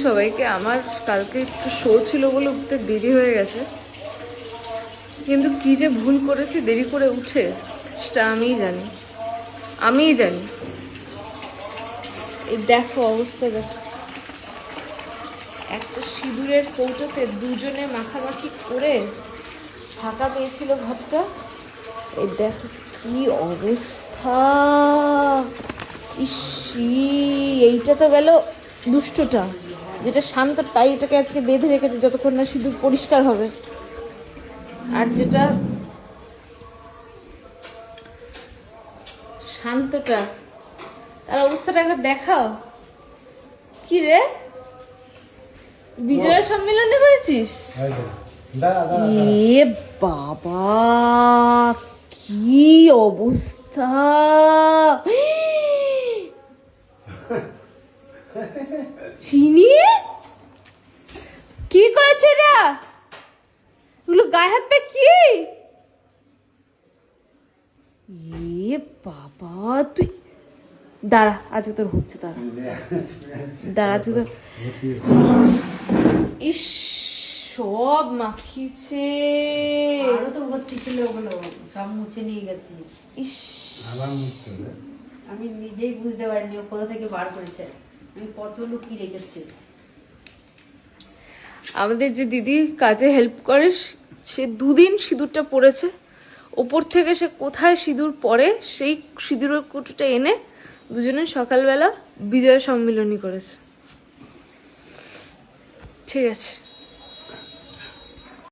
সবাইকে। আমার কালকে একটু শো ছিল বলে উঠতে দেরি হয়ে গেছে, কিন্তু কি যে ভুল করেছি দেরি করে উঠে সেটা আমিই জানি। এই দেখো অবস্থা, দেখো একটা সিঁদুরের কৌটোতে দুজনে মাখামাখি করে ফাঁকা পেয়েছিল ঘরটা। এই দেখো কি অবস্থা, ইসি এইটা তো গেল দুষ্টটা, যেটা শান্ত তাই এটাকে আজকে বেঁধে রেখেছে যতক্ষণ না সিঁদুর পরিষ্কার হবে। আর যেটা শান্তটা, তার অবস্থাটা একবার দেখাও। কি রে, বিজয়া সম্মেলনে করেছিস? এ বাবা কি অবস্থা, চিনি কি করেছে এটা? এগুলো গায়ে হাত পে কি? এ বাবা তুই দাঁড়া, আজকে তোর হচ্ছে, দাঁড়া আজকে তোর। ইস সব মাখিয়েছে, আরো তো ভর্তি ছিল, ওগুলো সব মুছে নিয়ে গেছি। ইস আমি নিজেই বুঝতে পারিনি ও কোথা থেকে বার করেছে, আমি কত লুকিয়ে রেখেছি। আমাদের যে দিদি কাজে হেল্প করে, সে দুদিন সিঁদুরটা পরেছে, ওপর থেকে সে কোথায় সিঁদুর পরে সেই সিঁদুরের কুটুটা এনে দুজনে সকালবেলা বিজয় সম্মিলনী করেছে। ঠিক আছে।